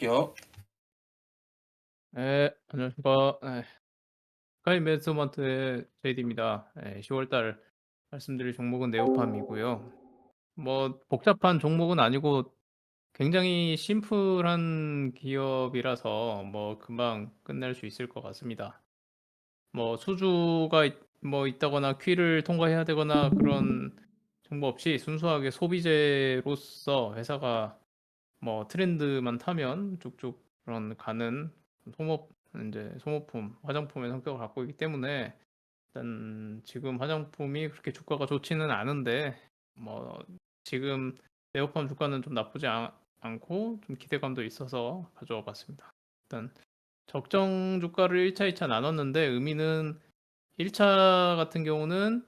요. 네, 안녕하십니까. 네, 스카이 인베스트먼트의 JD입니다. 10월 달 말씀드릴 종목은 네오팜이고요. 뭐 복잡한 종목은 아니고 굉장히 심플한 기업이라서 뭐 금방 끝낼 수 있을 것 같습니다. 뭐 수주가 뭐 있다거나 퀴를 통과해야 되거나 그런 정보 없이 순수하게 소비재로서 회사가 뭐 트렌드만 타면 쭉쭉 그런 가는 소모 이제 소모품, 화장품의 성격을 갖고 있기 때문에 일단 지금 화장품이 그렇게 주가가 좋지는 않은데 뭐 지금 네오팜 주가는 좀 나쁘지 않고 좀 기대감도 있어서 가져와 봤습니다. 일단 적정 주가를 1차, 2차 나눴는데 의미는 1차 같은 경우는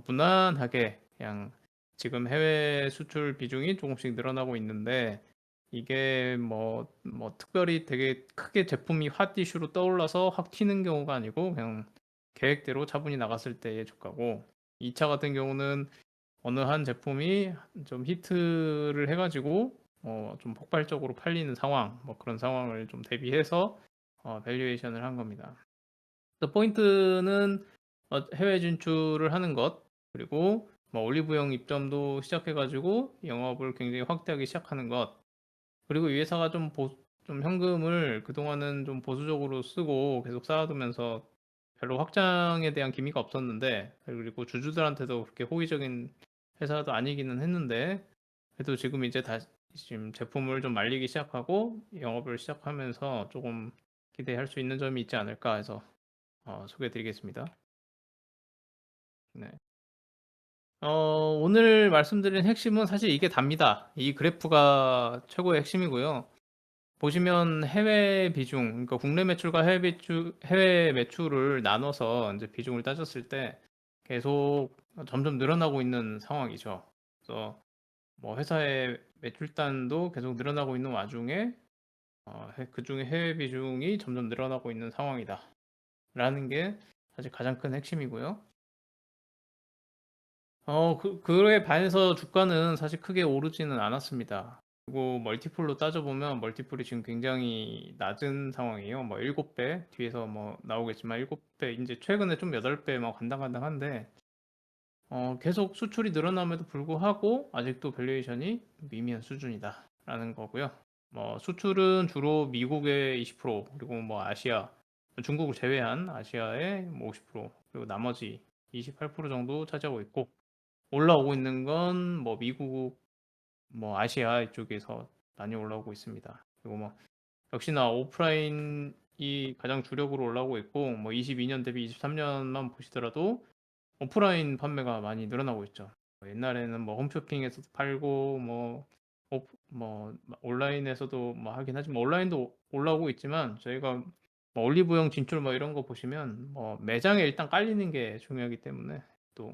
무난하게 그냥 지금 해외 수출 비중이 조금씩 늘어나고 있는데 이게 뭐 특별히 되게 크게 제품이 핫 이슈로 떠올라서 확 튀는 경우가 아니고 그냥 계획대로 차분히 나갔을 때의 주가고 2차 같은 경우는 어느 한 제품이 좀 히트를 해가지고 좀 폭발적으로 팔리는 상황 뭐 그런 상황을 좀 대비해서 밸류에이션을 한 겁니다. 또 포인트는 해외 진출을 하는 것, 그리고 뭐 올리브영 입점도 시작해가지고 영업을 굉장히 확대하기 시작하는 것, 그리고 이 회사가 좀 현금을 그동안은 좀 보수적으로 쓰고 계속 쌓아두면서 별로 확장에 대한 기미가 없었는데, 그리고 주주들한테도 그렇게 호의적인 회사도 아니기는 했는데, 그래도 지금 이제 다시 지금 제품을 좀 말리기 시작하고 영업을 시작하면서 조금 기대할 수 있는 점이 있지 않을까 해서 소개해드리겠습니다. 네. 오늘 말씀드린 핵심은 사실 이게 답니다. 이 그래프가 최고의 핵심이고요. 보시면 해외 비중, 그러니까 국내 매출과 해외 매출을 나눠서 이제 비중을 따졌을 때 계속 점점 늘어나고 있는 상황이죠. 그래서 뭐 회사의 매출단도 계속 늘어나고 있는 와중에 그중에 해외 비중이 점점 늘어나고 있는 상황이다. 라는 게 사실 가장 큰 핵심이고요. 그에 반해서 주가는 사실 크게 오르지는 않았습니다. 그리고 멀티플로 따져보면 멀티플이 지금 굉장히 낮은 상황이에요. 뭐 7배, 뒤에서 뭐 나오겠지만 7배, 이제 최근에 좀 8배 막 간당간당한데, 계속 수출이 늘어남에도 불구하고 아직도 밸류에이션이 미미한 수준이다. 라는 거고요. 뭐 수출은 주로 미국의 20%, 그리고 뭐 아시아, 중국을 제외한 아시아의 뭐 50%, 그리고 나머지 28% 정도 차지하고 있고, 올라오고 있는 건 뭐 미국, 뭐 아시아 이쪽에서 많이 올라오고 있습니다. 그리고 뭐 역시나 오프라인이 가장 주력으로 올라오고 있고, 뭐 22년 대비 23년만 보시더라도 오프라인 판매가 많이 늘어나고 있죠. 뭐 옛날에는 뭐 홈쇼핑에서도 팔고 뭐 온라인에서도 뭐 하긴 하지만 온라인도 올라오고 있지만 저희가 뭐 올리브영 진출 뭐 이런 거 보시면 뭐 매장에 일단 깔리는 게 중요하기 때문에 또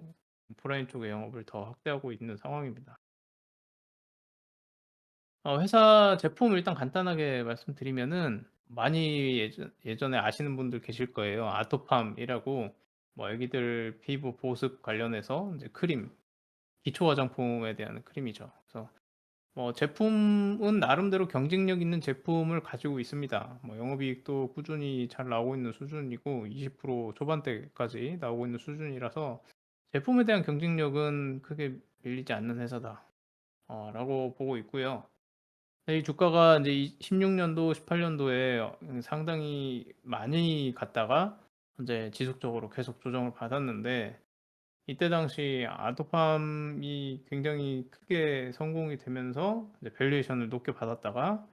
오프라인 쪽의 영업을 더 확대하고 있는 상황입니다. 회사 제품 일단 간단하게 말씀드리면은 많이 예전에 아시는 분들 계실 거예요. 아토팜이라고 뭐 애기들 피부 보습 관련해서 이제 크림, 기초 화장품에 대한 크림이죠. 그래서 뭐 제품은 나름대로 경쟁력 있는 제품을 가지고 있습니다. 뭐 영업이익도 꾸준히 잘 나오고 있는 수준이고 20% 초반대까지 나오고 있는 수준이라서 제품에 대한 경쟁력은 크게 밀리지 않는 회사다. 라고 보고 있고요. 이 주가가 이제 16년도, 18년도에 상당히 많이 갔다가 이제 지속적으로 계속 조정을 받았는데 이때 당시 아토팜이 굉장히 크게 성공이 되면서 이제 밸류에이션을 높게 받았다가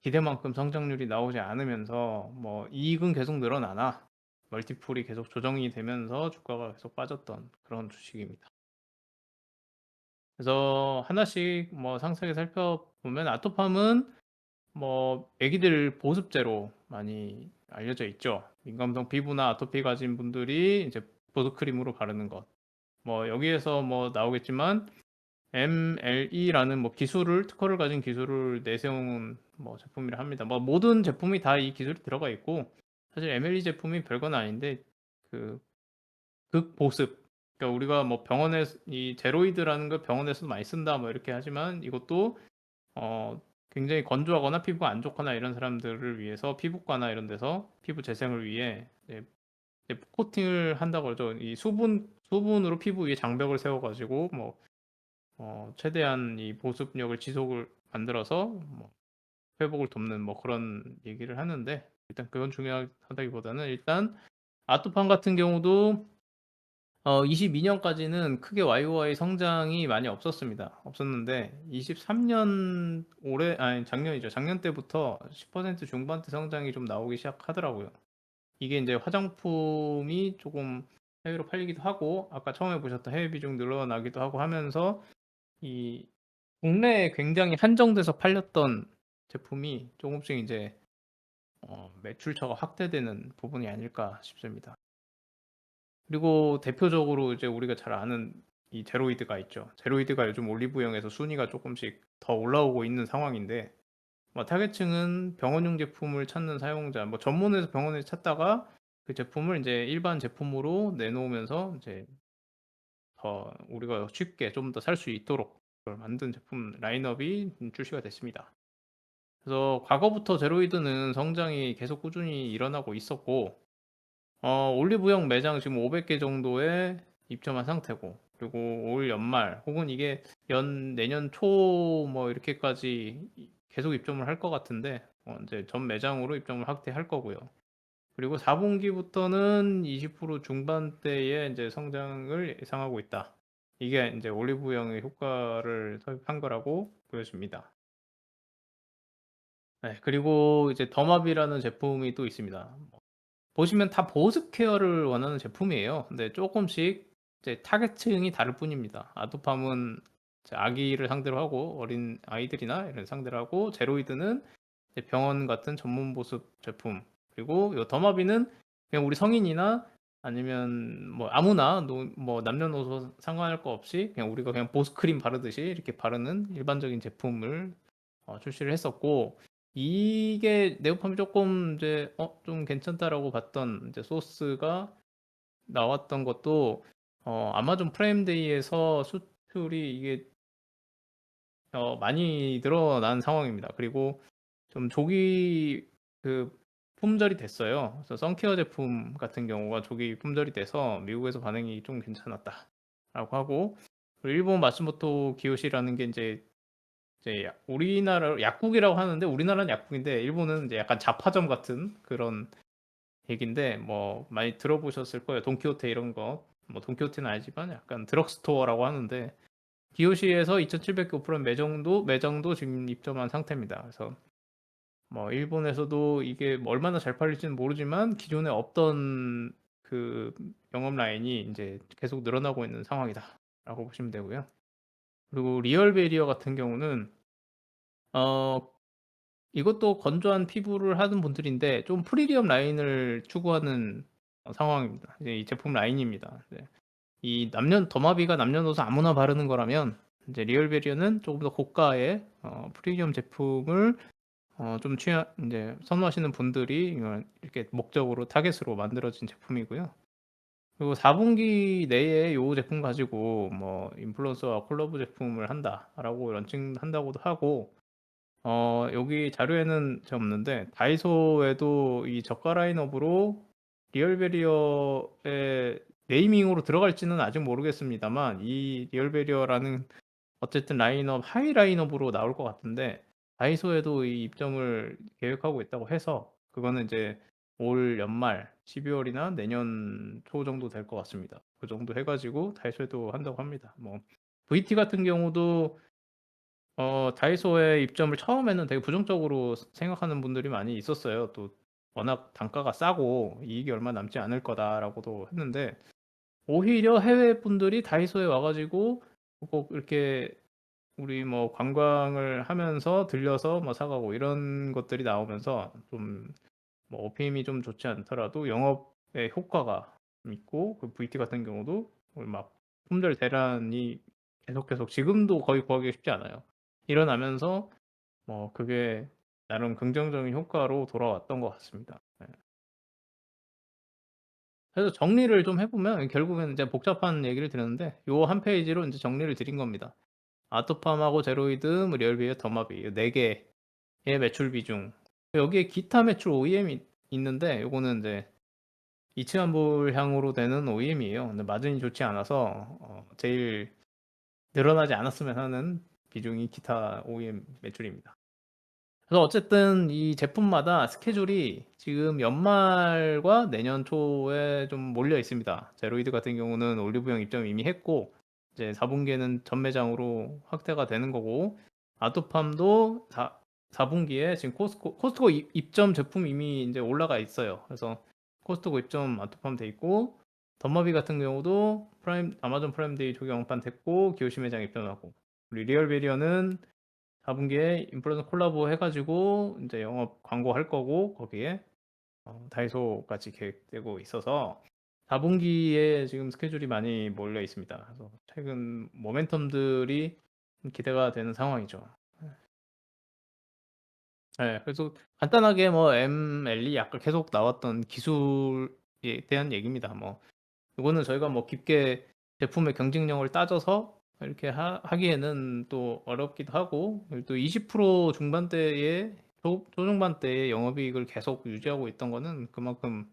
기대만큼 성장률이 나오지 않으면서 뭐 이익은 계속 늘어나나 멀티플이 계속 조정이 되면서 주가가 계속 빠졌던 그런 주식입니다. 그래서 하나씩 뭐 상세하게 살펴보면 아토팜은 뭐 애기들 보습제로 많이 알려져 있죠. 민감성 피부나 아토피 가진 분들이 이제 보습 크림으로 바르는 것. 뭐 여기에서 뭐 나오겠지만 MLE라는 뭐 특허를 가진 기술을 내세운 뭐 제품이라 합니다. 뭐 모든 제품이 다 이 기술이 들어가 있고 사실 MLE 제품이 별건 아닌데 그 극보습, 그러니까 우리가 뭐 병원에 이 제로이드라는 걸 병원에서도 많이 쓴다 뭐 이렇게 하지만 이것도 굉장히 건조하거나 피부가 안 좋거나 이런 사람들을 위해서 피부과나 이런 데서 피부 재생을 위해 이제 코팅을 한다고 그러죠. 이 수분으로 피부 위에 장벽을 세워 가지고 뭐 최대한 이 보습력을 지속을 만들어서 뭐 회복을 돕는 뭐 그런 얘기를 하는데, 일단 그건 중요하다기보다는 일단 아토판 같은 경우도 22년까지는 크게 YOY 성장이 많이 없었습니다. 없었는데 23년 올해 아니 작년이죠. 작년 때부터 10% 중반대 성장이 좀 나오기 시작하더라고요. 이게 이제 화장품이 조금 해외로 팔리기도 하고 아까 처음에 보셨던 해외 비중 늘어나기도 하고 하면서 이 국내에 굉장히 한정돼서 팔렸던 제품이 조금씩 이제 매출처가 확대되는 부분이 아닐까 싶습니다. 그리고 대표적으로 이제 우리가 잘 아는 이 제로이드가 있죠. 제로이드가 요즘 올리브영에서 순위가 조금씩 더 올라오고 있는 상황인데, 뭐 타겟층은 병원용 제품을 찾는 사용자, 뭐 전문에서 병원에서 찾다가 그 제품을 이제 일반 제품으로 내놓으면서 이제 더 우리가 쉽게 좀 더 살 수 있도록 그걸 만든 제품 라인업이 출시가 됐습니다. 그래서 과거부터 제로이드는 성장이 계속 꾸준히 일어나고 있었고, 올리브영 매장 지금 500개 정도에 입점한 상태고, 그리고 올 연말 혹은 이게 내년 초 뭐 이렇게까지 계속 입점을 할 것 같은데, 이제 전 매장으로 입점을 확대할 거고요. 그리고 4분기부터는 20% 중반대의 이제 성장을 예상하고 있다. 이게 이제 올리브영의 효과를 섭입한 거라고 보여집니다. 네, 그리고 이제 더마비라는 제품이 또 있습니다. 보시면 다 보습 케어를 원하는 제품이에요. 근데 조금씩 이제 타겟층이 다를 뿐입니다. 아토팜은 이제 아기를 상대로 하고 어린 아이들이나 이런 상대로 하고, 제로이드는 이제 병원 같은 전문 보습 제품, 그리고 요 더마비는 그냥 우리 성인이나 아니면 뭐 아무나 뭐 남녀노소 상관할 거 없이 그냥 우리가 그냥 보습크림 바르듯이 이렇게 바르는 일반적인 제품을 출시를 했었고, 이게 네오팜이 조금 이제 좀 괜찮다라고 봤던 이제 소스가 나왔던 것도 아마존 프라임데이에서 수출이 이게 많이 늘어난 상황입니다. 그리고 좀 조기 그 품절이 됐어요. 그래서 선케어 제품 같은 경우가 조기 품절이 돼서 미국에서 반응이 좀 괜찮았다라고 하고, 그리고 일본 마츠모토 기요시라는 게 이제 우리나라 약국이라고 하는데 우리나라는 약국인데 일본은 이제 약간 잡화점 같은 그런 얘긴데, 뭐 많이 들어보셨을 거예요. 돈키호테 이런 거. 뭐 돈키호테는 아니지만 약간 드럭스토어라고 하는데, 기요시에서 2,700개 오프라인 매장도 지금 입점한 상태입니다. 그래서 뭐 일본에서도 이게 뭐 얼마나 잘 팔릴지는 모르지만 기존에 없던 그 영업 라인이 이제 계속 늘어나고 있는 상황이다라고 보시면 되고요. 그리고 리얼 베리어 같은 경우는 어 이것도 건조한 피부를 하는 분들인데 좀 프리미엄 라인을 추구하는 상황입니다. 이제 이 제품 라인입니다. 네. 이 더마비가 남녀노소 아무나 바르는 거라면 이제 리얼베리어는 조금 더 고가의 프리미엄 제품을 좀 인제 선호하시는 분들이 이렇게 목적으로 타겟으로 만들어진 제품이고요. 그리고 4분기 내에 요 제품 가지고 뭐 인플루언서와 콜라보 제품을 한다라고 런칭한다고도 하고, 여기 자료에는 제가 없는데 다이소에도 이 저가 라인업으로 리얼베리어의 네이밍으로 들어갈지는 아직 모르겠습니다만, 이 리얼베리어라는 어쨌든 라인업 하이 라인업으로 나올 것 같은데, 다이소에도 이 입점을 계획하고 있다고 해서 그거는 이제 올 연말 12월이나 내년 초 정도 될 것 같습니다. 그 정도 해 가지고 다이소에도 한다고 합니다. 뭐 VT 같은 경우도 다이소에 입점을 처음에는 되게 부정적으로 생각하는 분들이 많이 있었어요. 또 워낙 단가가 싸고 이익이 얼마 남지 않을 거다라고도 했는데, 오히려 해외 분들이 다이소에 와 가지고 꼭 이렇게 우리 뭐 관광을 하면서 들려서 뭐 사 가고 이런 것들이 나오면서 좀 뭐 어필이 좀 좋지 않더라도 영업에 효과가 좀 있고, 그 VT 같은 경우도 막 품절 대란이 계속 지금도 거의 구하기가 쉽지 않아요. 일어나면서 뭐 그게 나름 긍정적인 효과로 돌아왔던 것 같습니다. 네. 그래서 정리를 좀 해 보면 결국에는 이제 복잡한 얘기를 드렸는데 요 한 페이지로 인제 정리를 드린 겁니다. 아토팜하고 제로이드, 뭐 리얼비어, 더마비 요 4개 매출 비중. 여기에 기타 매출 OEM이 있는데 요거는 이제 이층환불향으로 되는 OEM이에요. 근데 마진이 좋지 않아서 제일 늘어나지 않았으면 하는 비중이 기타 OEM 매출입니다. 그래서 어쨌든 이 제품마다 스케줄이 지금 연말과 내년 초에 좀 몰려 있습니다. 제로이드 같은 경우는 올리브영 입점 이미 했고 이제 4분기에는 전 매장으로 확대가 되는 거고 아토팜도 4분기에 지금 코스트코 입점 제품 이미 이제 올라가 있어요. 그래서 코스트코 입점 아토팜 돼 있고 덤머비 같은 경우도 아마존 프라임데이 조경판 됐고 기요시 매장 입점하고 우리 리얼베리어는 4분기에 인플루언서 콜라보 해가지고 이제 영업 광고 할 거고 거기에 다이소 같이 계획되고 있어서 4분기에 지금 스케줄이 많이 몰려 있습니다. 그래서 최근 모멘텀들이 기대가 되는 상황이죠. 네, 그래서 간단하게 뭐 MLE 아까 계속 나왔던 기술에 대한 얘기입니다. 뭐 이거는 저희가 뭐 깊게 제품의 경쟁력을 따져서 이렇게 하기에는 또 어렵기도 하고 또 20% 중반대에 초중반대에 영업이익을 계속 유지하고 있던 거는 그만큼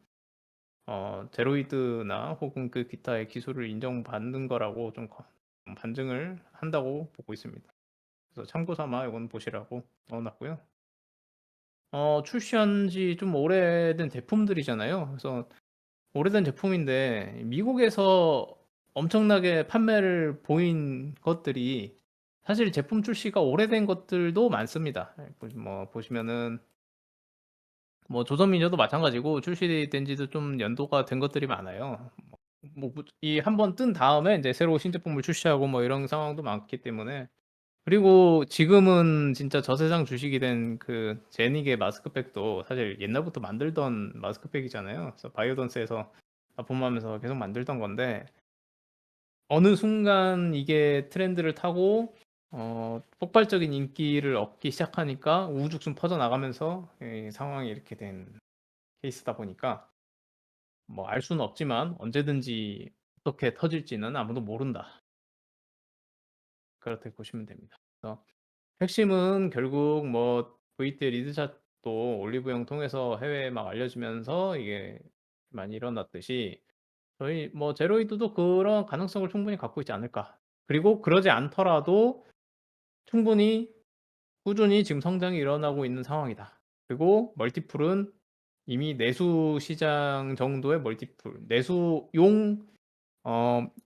제로이드나 혹은 그 기타의 기술을 인정받는 거라고 좀 반증을 한다고 보고 있습니다. 그래서 참고 삼아 이건 보시라고 넣어놨고요. 출시한 지 좀 오래된 제품들이잖아요. 그래서 오래된 제품인데 미국에서 엄청나게 판매를 보인 것들이 사실 제품 출시가 오래된 것들도 많습니다. 뭐 보시면은 뭐 조선미녀도 마찬가지고 출시된 지도 좀 연도가 된 것들이 많아요. 이 한 번 뜬 다음에 이제 새로 신제품을 출시하고 뭐 이런 상황도 많기 때문에 그리고 지금은 진짜 저세상 주식이 된 그 제닉의 마스크팩도 사실 옛날부터 만들던 마스크팩이잖아요. 그래서 바이오던스에서 납품하면서 계속 만들던 건데 어느 순간 이게 트렌드를 타고 폭발적인 인기를 얻기 시작하니까 우후죽순 퍼져나가면서 이 상황이 이렇게 된 케이스다 보니까 뭐 알 수는 없지만 언제든지 어떻게 터질지는 아무도 모른다. 그렇게 보시면 됩니다. 그래서 핵심은 결국 뭐 VT 리드샷도 올리브영 통해서 해외에 막 알려지면서 이게 많이 일어났듯이 저희 뭐 제로이드도 그런 가능성을 충분히 갖고 있지 않을까. 그리고 그러지 않더라도 충분히 꾸준히 지금 성장이 일어나고 있는 상황이다. 그리고 멀티풀은 이미 내수 시장 정도의 멀티풀, 내수용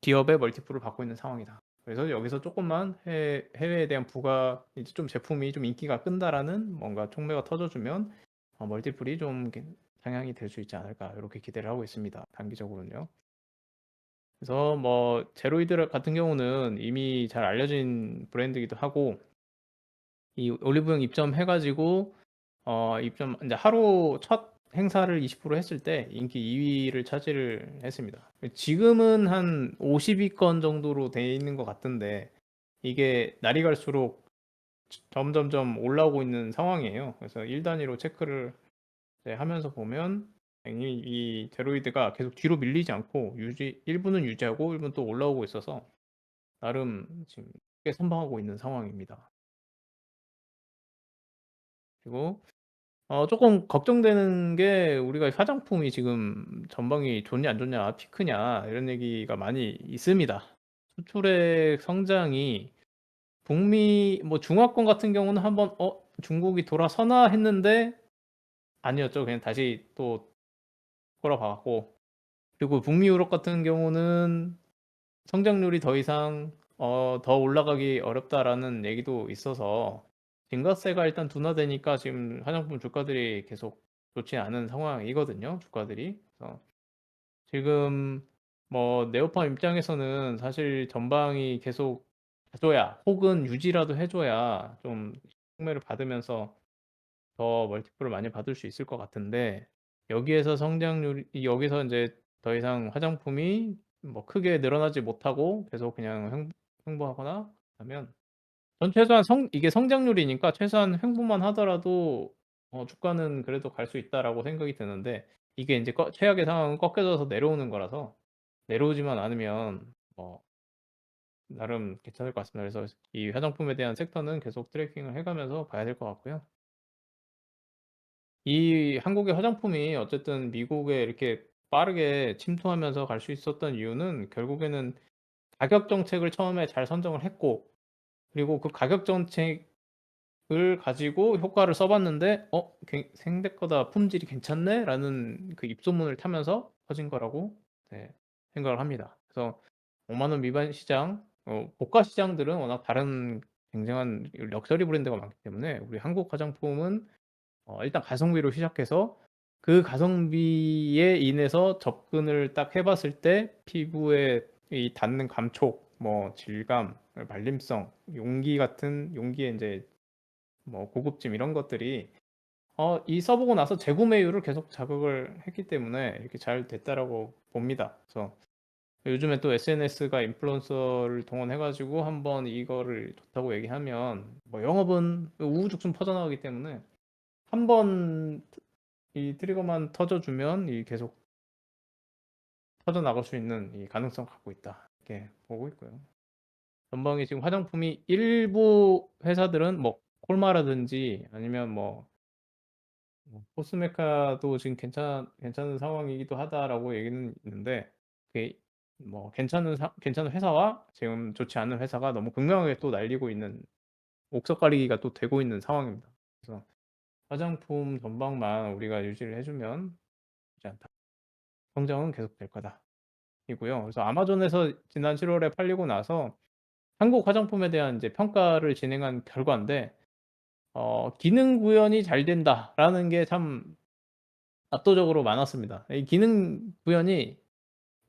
기업의 멀티풀을 받고 있는 상황이다. 그래서 여기서 조금만 해외에 대한 부가 이제 좀 제품이 좀 인기가 끈다라는 뭔가 촉매가 터져주면 멀티풀이 좀 상향이 될 수 있지 않을까 이렇게 기대를 하고 있습니다. 단기적으로는요. 그래서 뭐 제로이드 같은 경우는 이미 잘 알려진 브랜드이기도 하고 이 올리브영 입점해가지고 입점 이제 하루 첫 행사를 20% 했을 때 인기 2위를 차지를 했습니다. 지금은 한 50위권 정도로 돼 있는 것 같은데 이게 날이 갈수록 점점점 올라오고 있는 상황이에요. 그래서 1단위로 체크를 이제 하면서 보면 이 제로이드가 계속 뒤로 밀리지 않고 1부는 유지하고 1부는 또 올라오고 있어서 나름 지금 꽤 선방하고 있는 상황입니다. 그리고 조금 걱정되는 게 우리가 화장품이 지금 전방이 좋냐 안 좋냐 피크냐 이런 얘기가 많이 있습니다. 수출의 성장이 북미 뭐 중화권 같은 경우는 한번 중국이 돌아서나 했는데 아니었죠. 그냥 다시 또 돌아봤고 그리고 북미 유럽 같은 경우는 성장률이 더 이상 더 올라가기 어렵다라는 얘기도 있어서 증가세가 일단 둔화되니까 지금 화장품 주가들이 계속 좋지 않은 상황이거든요. 주가들이. 그래서 지금 뭐 네오팜 입장에서는 사실 전방이 계속 해줘야 혹은 유지라도 해줘야 좀 촉매를 받으면서 더 멀티플을 많이 받을 수 있을 것 같은데 여기에서 여기서 이제 더 이상 화장품이 뭐 크게 늘어나지 못하고 계속 그냥 횡보하거나 하면 전 최소한 이게 성장률이니까 최소한 횡보만 하더라도 주가는 그래도 갈 수 있다라고 생각이 드는데 이게 이제 최악의 상황은 꺾여져서 내려오는 거라서 내려오지만 않으면 나름 괜찮을 것 같습니다. 그래서 이 화장품에 대한 섹터는 계속 트래킹을 해가면서 봐야 될 것 같고요. 이 한국의 화장품이 어쨌든 미국에 이렇게 빠르게 침투하면서 갈 수 있었던 이유는 결국에는 가격 정책을 처음에 잘 선정을 했고, 그리고 그 가격 정책을 가지고 효과를 써 봤는데 '어 생각보다 품질이 괜찮네.'라는 그 입소문을 타면서 퍼진 거라고, 네, 생각을 합니다. 그래서 5만 원 미만 시장, 고가 시장들은 워낙 다른 굉장한 럭셔리 브랜드가 많기 때문에 우리 한국 화장품은 일단 가성비로 시작해서 그 가성비에 인해서 접근을 딱 해 봤을 때 피부에 이 닿는 감촉, 뭐 질감, 발림성, 용기 같은 용기의 인제 뭐 고급짐 이런 것들이 이 써 보고 나서 재구매율을 계속 자극을 했기 때문에 이렇게 잘 됐다라고 봅니다. 그래서 요즘에 또 SNS가 인플루언서를 동원해 가지고 한번 이거를 좋다고 얘기하면 뭐 영업은 우후죽순 퍼져나가기 때문에 한번 이 트리거만 터져 주면 이 계속 퍼져나갈 수 있는 이 가능성을 갖고 있다, 이렇게 보고 있고요. 전방에 지금 화장품이 일부 회사들은 뭐 콜마라든지 아니면 코스메카도 지금 괜찮은 상황이기도 하다라고 얘기는 있는데, 그게 뭐 괜찮은 회사와 지금 좋지 않은 회사가 너무 극명하게 또 날리고 있는, 옥석 가리기가 또 되고 있는 상황입니다. 그래서 화장품 전방만 우리가 유지를 해 주면 되지 않다. 성장은 계속될 거다. 이고요. 그래서 아마존에서 지난 7월 월에 팔리고 나서 한국 화장품에 대한 이제 평가를 진행한 결과인데, "기능 구현이 잘 된다."라는 게 참 압도적으로 많았습니다. 이 기능 구현이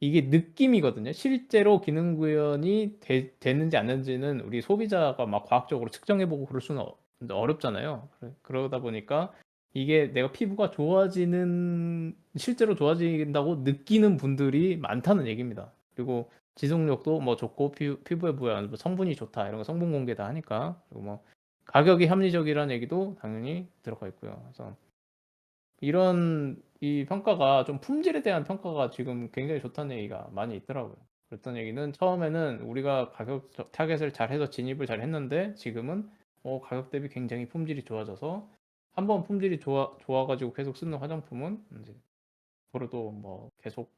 이게 느낌이거든요. 실제로 기능 구현이 되는지 안 되는지는 우리 소비자가 막 과학적으로 측정해 보고 그럴 수는 어렵잖아요. 그러다 보니까 이게 내가 피부가 좋아지는, 실제로 좋아진다고 느끼는 분들이 많다는 얘기입니다. 그리고 지속력도 뭐 좋고 피부에 뭐 성분이 좋다 이런 거 성분 공개 다 하니까. 그리고 뭐 가격이 합리적이라는 얘기도 당연히 들어가 있고요. 그래서 이런 이 평가가 좀 품질에 대한 평가가 지금 굉장히 좋다는 얘기가 많이 있더라고요. 그랬던 얘기는 처음에는 우리가 가격 타겟을 잘해서 진입을 잘했는데 지금은 가격 대비 굉장히 품질이 좋아져서 한번 품질이 좋아가지고 계속 쓰는 화장품은 이제 앞으로도 뭐 계속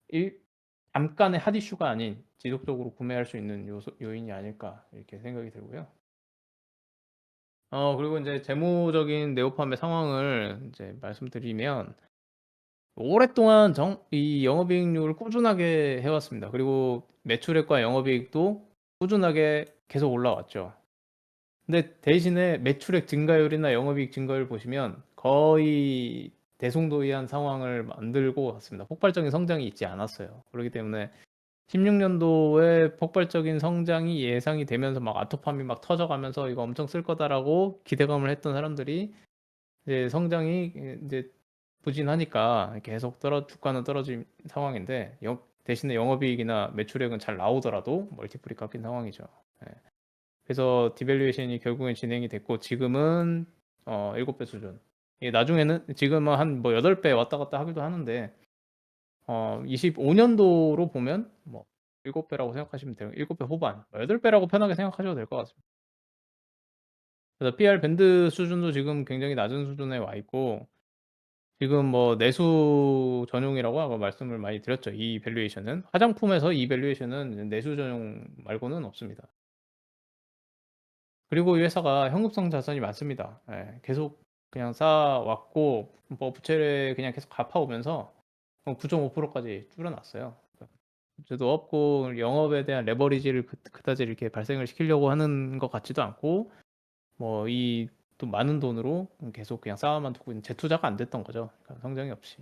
일 잠깐의 핫 이슈가 아닌 지속적으로 구매할 수 있는 요인이 아닐까 이렇게 생각이 들고요. 그리고 이제 재무적인 네오팜의 상황을 이제 말씀드리면, 오랫동안 이 영업이익률을 꾸준하게 해 왔습니다. 그리고 매출액과 영업이익도 꾸준하게 계속 올라왔죠. 근데 대신에 매출액 증가율이나 영업이익 증가율 보시면 거의 대송도이한 상황을 만들고 왔습니다. 폭발적인 성장이 있지 않았어요. 그렇기 때문에 16 년도에 폭발적인 성장이 예상이 되면서 막 아토팜이 막 터져가면서 '이거 엄청 쓸 거다.'라고 기대감을 했던 사람들이 이제 성장이 이제 부진하니까 계속 주가는 떨어진 상황인데, 대신에 영업이익이나 매출액은 잘 나오더라도 멀티플이 깎인 상황이죠. 예. 그래서 디밸류에이션이 결국엔 진행이 됐고 지금은 7배 수준. 이게 나중에는 지금은 한 뭐 8배 왔다 갔다 하기도 하는데, 25 년도로 보면 뭐 7배라고 생각하시면 돼요. 7배 후반, 8배라고 편하게 생각하셔도 될 것 같습니다. 그래서 PR 밴드 수준도 지금 굉장히 낮은 수준에 와 있고, 지금 뭐 내수 전용이라고 아까 말씀을 많이 드렸죠. 이 밸류에이션은 화장품에서 이 밸류에이션은 내수 전용 말고는 없습니다. 그리고 이 회사가 현금성 자산이 많습니다. 예. 계속 그냥 쌓아 왔고 뭐 부채를 그냥 계속 갚아 오면서 9.5% 까지 줄여 놨어요. 문제도 없고 영업에 대한 레버리지를 그다지 이렇게 발생을 시키려고 하는 것 같지도 않고, 뭐 이 또 많은 돈으로 계속 그냥 쌓아만 두고 있는, 재투자가 안 됐던 거죠. 그러니까 성장이 없이.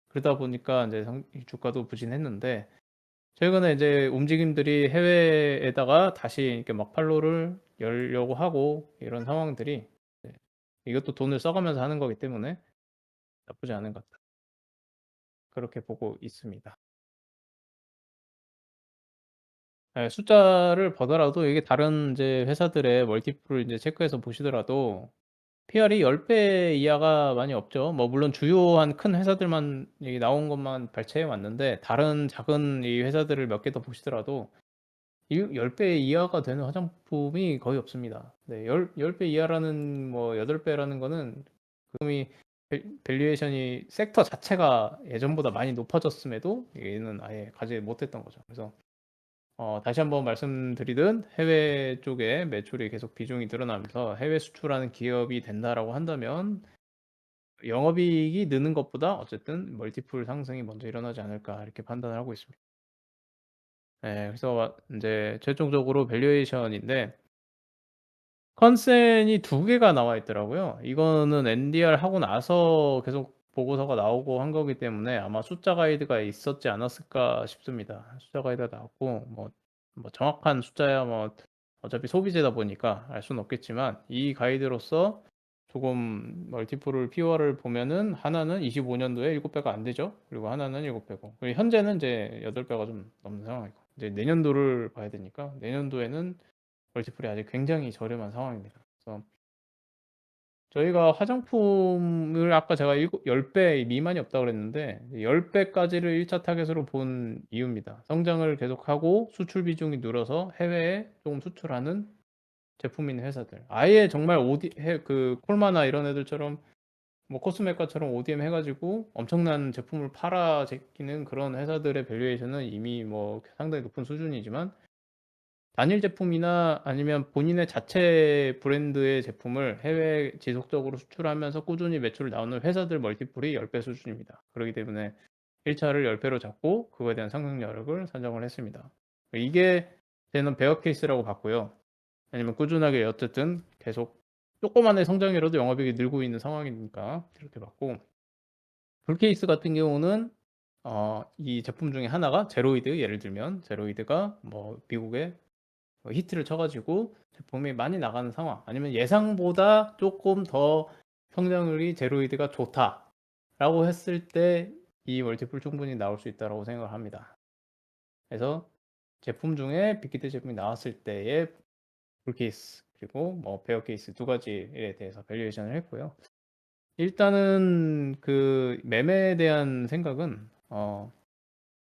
그러다 보니까 이제 이 주가도 부진했는데, 최근에 이제 움직임들이 해외에다가 다시 이렇게 막 팔로를 열려고 하고 이런 상황들이, 네, 이것도 돈을 써가면서 하는 거기 때문에 나쁘지 않은 것 같다. 그렇게 보고 있습니다. 예, 숫자를 보더라도 이게 다른 이제 회사들의 멀티플을 이제 체크해서 보시더라도 PR이 10배 이하가 많이 없죠. 뭐 물론 주요한 큰 회사들만 여기 나온 것만 발췌해 왔는데, 다른 작은 이 회사들을 몇 개 더 보시더라도 10배 이하가 되는 화장품이 거의 없습니다. 네, 10배 이하라는 뭐 8배라는 거는 금이 밸류에이션이 섹터 자체가 예전보다 많이 높아졌음에도 얘는 아예 가지 못했던 거죠. 그래서 다시 한번 말씀드리듯 해외 쪽에 매출이 계속 비중이 늘어나면서 해외 수출하는 기업이 된다라고 한다면 영업이익이 느는 것보다 어쨌든 멀티플 상승이 먼저 일어나지 않을까 이렇게 판단을 하고 있습니다. 네, 그래서 이제 최종적으로 밸류에이션인데 컨센이 두 개가 나와 있더라고요. 이거는 NDR 하고 나서 계속 보고서가 나오고 한 거기 때문에 아마 숫자 가이드가 있었지 않았을까 싶습니다. 숫자 가이드가 나왔고 뭐 정확한 숫자야 뭐 어차피 소비재다 보니까 알 수는 없겠지만 이 가이드로서 조금 멀티플을 POR을 보면은 하나는 25년도에 7배가 안 되죠. 그리고 하나는 7배고. 그리고 현재는 이제 8배가 좀 넘는 상황이고. 이제 내년도를 봐야 되니까 내년도에는 멀티플이 아직 굉장히 저렴한 상황입니다. 그래서 저희가 화장품을 아까 제가 10배 미만이 없다고 그랬는데 10배까지를 1차 타겟으로 본 이유입니다. 성장을 계속하고 수출 비중이 늘어서 해외에 조금 수출하는 제품 있는 회사들. 아예 정말 그 콜마나 이런 애들처럼 뭐 코스메카처럼 ODM 해가지고 엄청난 제품을 팔아 제끼는 그런 회사들의 밸류에이션은 이미 뭐 상당히 높은 수준이지만 단일 제품이나 아니면 본인의 자체 브랜드의 제품을 해외에 지속적으로 수출하면서 꾸준히 매출을 나오는 회사들 멀티플이 10배 수준입니다. 그렇기 때문에 1차를 10배로 잡고 그거에 대한 상승력을 산정을 했습니다. 이게 저는 베어 케이스라고 봤고요. 아니면 꾸준하게 어쨌든 계속 조그만의 성장이라도 영업이익이 늘고 있는 상황이니까 이렇게 봤고 불케이스 같은 경우는 이 제품 중에 하나가 제로이드 예를 들면 제로이드가 뭐 미국에 히트를 쳐가지고 제품이 많이 나가는 상황 아니면 예상보다 조금 더 성장률이 제로이드가 좋다라고 했을 때 이 멀티플 충분히 나올 수 있다고 생각을 합니다. 그래서 제품 중에 빅히트 제품이 나왔을 때의 불케이스 그리고 뭐 베어 케이스 두 가지에 대해서 밸류에이션을 했고요. 일단은 그 매매에 대한 생각은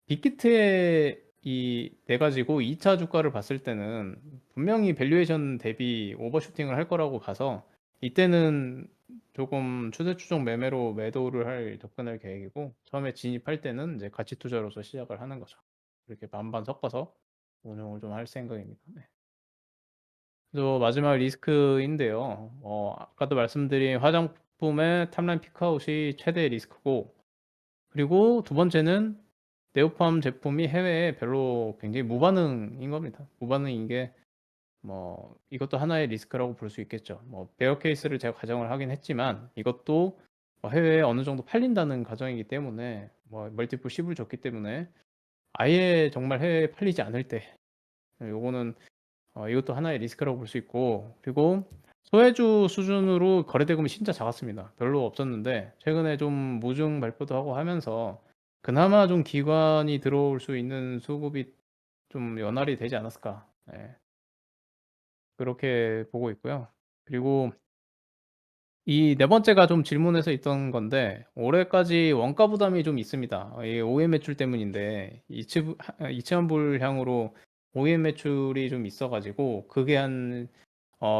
빅히트에 이 내 가지고 2차 주가를 봤을 때는 분명히 밸류에이션 대비 오버슈팅을 할 거라고 봐서 이때는 조금 추세 추종 매매로 매도를 할 접근할 계획이고 처음에 진입할 때는 이제 가치 투자로서 시작을 하는 거죠. 이렇게 반반 섞어서 운용을 좀 할 생각입니다. 네. 그래서 마지막 리스크인데요. 아까도 말씀드린 화장품의 탑라인 피크아웃이 최대 리스크고 그리고 두 번째는 네오팜 제품이 해외에 별로 굉장히 무반응인 겁니다. 무반응인 게 뭐 이것도 하나의 리스크라고 볼 수 있겠죠. 뭐 베어 케이스를 제가 가정을 하긴 했지만 이것도 뭐 해외에 어느 정도 팔린다는 가정이기 때문에 뭐 멀티플 10을 줬기 때문에 아예 정말 해외에 팔리지 않을 때 요거는 이것도 하나의 리스크라고 볼 수 있고 그리고 소외주 수준으로 거래대금이 진짜 작았습니다. 별로 없었는데 최근에 좀 무증 발표도 하고 하면서 그나마 좀 기관이 들어올 수 있는 수급이 좀 연할이 되지 않았을까. 예, 그렇게 보고 있고요. 그리고 이 네 번째가 좀 질문에서 있던 건데 올해까지 원가 부담이 좀 있습니다. 이 OEM 매출 때문인데 이치환불향으로 OEM 매출이 좀 있어가지고 그게 한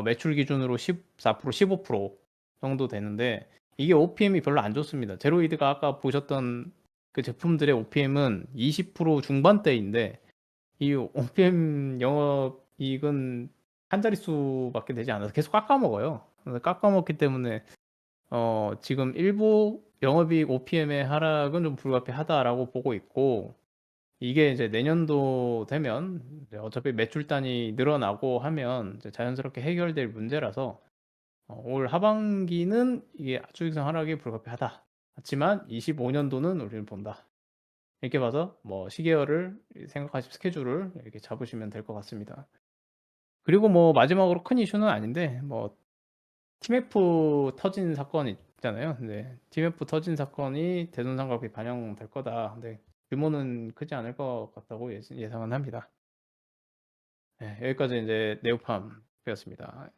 매출 기준으로 14%, 15% 정도 되는데 이게 OPM이 별로 안 좋습니다. 제로이드가 아까 보셨던 그 제품들의 OPM은 20% 중반대인데 이 OPM 영업이익은 한 자릿수밖에 되지 않아서 계속 깎아먹어요. 그래서 깎아먹기 때문에 지금 일부 영업이익 OPM의 하락은 좀 불가피하다라고 보고 있고 이게 이제 내년도 되면 이제 어차피 매출단이 늘어나고 하면 이제 자연스럽게 해결될 문제라서 올 하반기는 이게 수익성 하락이 불가피하다. 하지만 25년도는 우리는 본다. 이렇게 봐서 뭐 시계열을 생각하시 스케줄을 이렇게 잡으시면 될 것 같습니다. 그리고 뭐 마지막으로 큰 이슈는 아닌데 뭐 TMF 터진 사건 있잖아요. 근데 TMF 터진 사건이 대손상각비 반영될 거다. 근데 규모는 크지 않을 것 같다고 예상은 합니다. 네, 여기까지 이제 네오팜이었습니다.